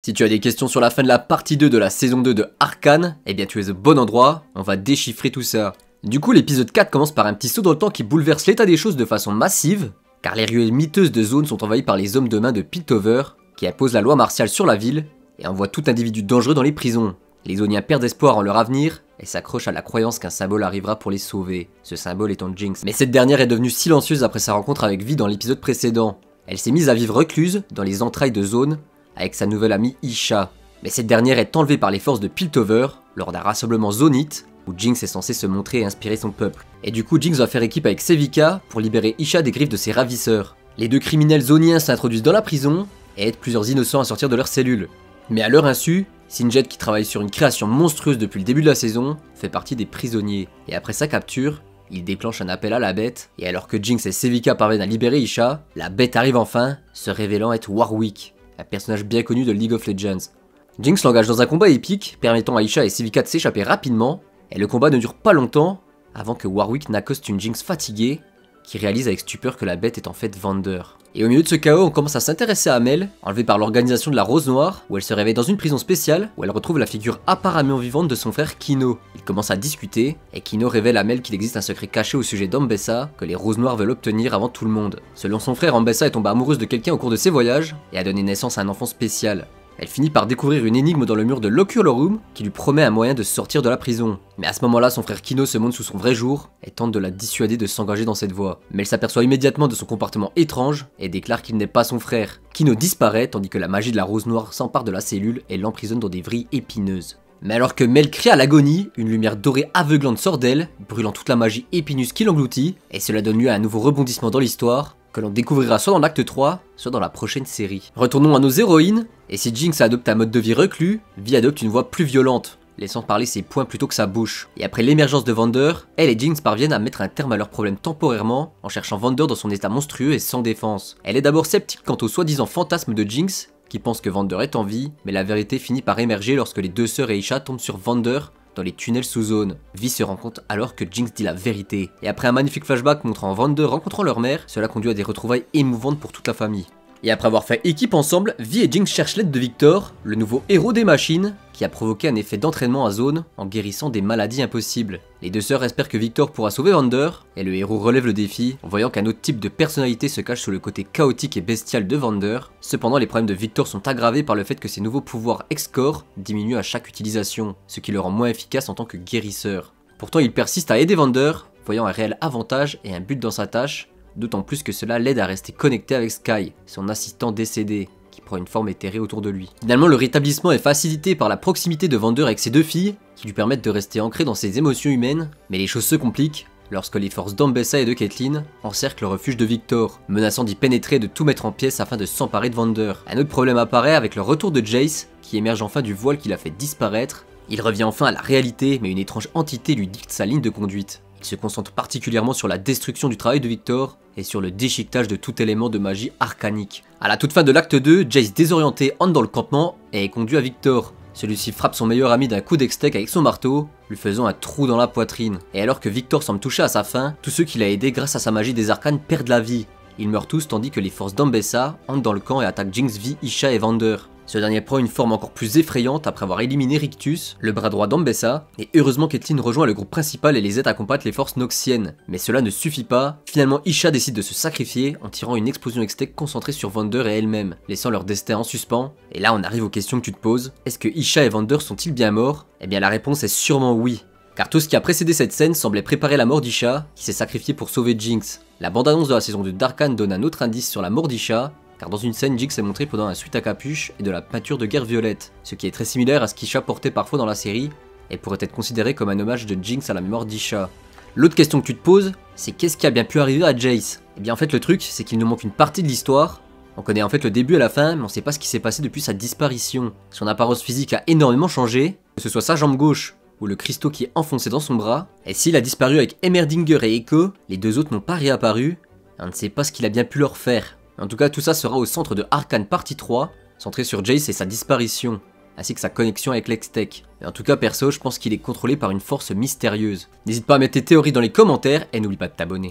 Si tu as des questions sur la fin de la partie 2 de la saison 2 de Arcane, eh bien tu es au bon endroit, on va déchiffrer tout ça. Du coup l'épisode 4 commence par un petit saut dans le temps qui bouleverse l'état des choses de façon massive, car les ruelles miteuses de Zaun sont envahies par les hommes de main de Piltover, qui imposent la loi martiale sur la ville, et envoient tout individu dangereux dans les prisons. Les Zauniens perdent espoir en leur avenir, et s'accrochent à la croyance qu'un symbole arrivera pour les sauver, ce symbole étant Jinx. Mais cette dernière est devenue silencieuse après sa rencontre avec Vi dans l'épisode précédent. Elle s'est mise à vivre recluse, dans les entrailles de Zaun, avec sa nouvelle amie Isha. Mais cette dernière est enlevée par les forces de Piltover, lors d'un rassemblement Zaunite, où Jinx est censé se montrer et inspirer son peuple. Et du coup Jinx va faire équipe avec Sevika pour libérer Isha des griffes de ses ravisseurs. Les deux criminels zauniens s'introduisent dans la prison, et aident plusieurs innocents à sortir de leurs cellules. Mais à leur insu, Sinjed, qui travaille sur une création monstrueuse depuis le début de la saison, fait partie des prisonniers. Et après sa capture, il déclenche un appel à la bête, et alors que Jinx et Sevika parviennent à libérer Isha, la bête arrive enfin, se révélant être Warwick, un personnage bien connu de League of Legends. Jinx l'engage dans un combat épique, permettant à Isha et Sevika de s'échapper rapidement, et le combat ne dure pas longtemps, avant que Warwick n'accoste une Jinx fatiguée, qui réalise avec stupeur que la bête est en fait Vander. Et au milieu de ce chaos, on commence à s'intéresser à Mel, enlevée par l'organisation de la Rose Noire, où elle se réveille dans une prison spéciale, où elle retrouve la figure apparemment vivante de son frère Kino. Ils commencent à discuter, et Kino révèle à Mel qu'il existe un secret caché au sujet d'Ambessa, que les Roses Noires veulent obtenir avant tout le monde. Selon son frère, Ambessa est tombée amoureuse de quelqu'un au cours de ses voyages, et a donné naissance à un enfant spécial. Elle finit par découvrir une énigme dans le mur de l'Oculorum qui lui promet un moyen de sortir de la prison. Mais à ce moment-là, son frère Kino se montre sous son vrai jour et tente de la dissuader de s'engager dans cette voie. Mais elle s'aperçoit immédiatement de son comportement étrange et déclare qu'il n'est pas son frère. Kino disparaît tandis que la magie de la Rose Noire s'empare de la cellule et l'emprisonne dans des vrilles épineuses. Mais alors que Mel crie à l'agonie, une lumière dorée aveuglante sort d'elle, brûlant toute la magie épineuse qui l'engloutit, et cela donne lieu à un nouveau rebondissement dans l'histoire, que l'on découvrira soit dans l'acte 3, soit dans la prochaine série. Retournons à nos héroïnes, et si Jinx adopte un mode de vie reclus, Vi adopte une voix plus violente, laissant parler ses poings plutôt que sa bouche. Et après l'émergence de Vander, elle et Jinx parviennent à mettre un terme à leurs problèmes temporairement, en cherchant Vander dans son état monstrueux et sans défense. Elle est d'abord sceptique quant au soi-disant fantasme de Jinx, qui pense que Vander est en vie, mais la vérité finit par émerger lorsque les deux sœurs et Isha tombent sur Vander dans les tunnels sous Zaun. Vi se rend compte alors que Jinx dit la vérité. Et après un magnifique flashback montrant Vander rencontrant leur mère, cela conduit à des retrouvailles émouvantes pour toute la famille. Et après avoir fait équipe ensemble, Vi et Jinx cherchent l'aide de Victor, le nouveau héros des machines, qui a provoqué un effet d'entraînement à Zaun en guérissant des maladies impossibles. Les deux sœurs espèrent que Victor pourra sauver Vander, et le héros relève le défi en voyant qu'un autre type de personnalité se cache sous le côté chaotique et bestial de Vander. Cependant, les problèmes de Victor sont aggravés par le fait que ses nouveaux pouvoirs ex-corps diminuent à chaque utilisation, ce qui le rend moins efficace en tant que guérisseur. Pourtant, il persiste à aider Vander, voyant un réel avantage et un but dans sa tâche, d'autant plus que cela l'aide à rester connecté avec Skye, son assistant décédé, qui prend une forme éthérée autour de lui. Finalement, le rétablissement est facilité par la proximité de Vander avec ses deux filles, qui lui permettent de rester ancré dans ses émotions humaines, mais les choses se compliquent lorsque les forces d'Ambessa et de Caitlyn encerclent le refuge de Victor, menaçant d'y pénétrer et de tout mettre en pièces afin de s'emparer de Vander. Un autre problème apparaît avec le retour de Jace, qui émerge enfin du voile qui l'a fait disparaître. Il revient enfin à la réalité, mais une étrange entité lui dicte sa ligne de conduite. Il se concentre particulièrement sur la destruction du travail de Victor et sur le déchiquetage de tout élément de magie arcanique. À la toute fin de l'acte 2, Jace désorienté entre dans le campement et est conduit à Victor. Celui-ci frappe son meilleur ami d'un coup d'extec avec son marteau, lui faisant un trou dans la poitrine. Et alors que Victor semble toucher à sa fin, tous ceux qu'il a aidés grâce à sa magie des arcanes perdent la vie. Ils meurent tous tandis que les forces d'Ambessa entrent dans le camp et attaquent Jinx, Vi, Isha et Vander. Ce dernier prend une forme encore plus effrayante après avoir éliminé Rictus, le bras droit d'Ambessa, et heureusement Caitlyn rejoint le groupe principal et les aide à combattre les forces noxiennes. Mais cela ne suffit pas, finalement Isha décide de se sacrifier en tirant une explosion extec concentrée sur Vander et elle-même, laissant leur destin en suspens. Et là on arrive aux questions que tu te poses, est-ce que Isha et Vander sont-ils bien morts? Eh bien la réponse est sûrement oui. Car tout ce qui a précédé cette scène semblait préparer la mort d'Isha, qui s'est sacrifiée pour sauver Jinx. La bande-annonce de la saison 2 d'Arcane donne un autre indice sur la mort d'Isha, car dans une scène, Jinx est montrée pendant un sweat à capuche et de la peinture de guerre violette, ce qui est très similaire à ce qu'Isha portait parfois dans la série, et pourrait être considéré comme un hommage de Jinx à la mémoire d'Isha. L'autre question que tu te poses, c'est qu'est-ce qui a bien pu arriver à Jace? Eh bien en fait le truc, c'est qu'il nous manque une partie de l'histoire. On connaît en fait le début à la fin, mais on sait pas ce qui s'est passé depuis sa disparition. Son apparence physique a énormément changé, que ce soit sa jambe gauche, ou le cristaux qui est enfoncé dans son bras, et s'il a disparu avec Heimerdinger et Echo, les deux autres n'ont pas réapparu, et on ne sait pas ce qu'il a bien pu leur faire. En tout cas, tout ça sera au centre de Arcane partie 3, centré sur Jace et sa disparition, ainsi que sa connexion avec l'Hextech. Et en tout cas, perso, je pense qu'il est contrôlé par une force mystérieuse. N'hésite pas à mettre tes théories dans les commentaires, et n'oublie pas de t'abonner.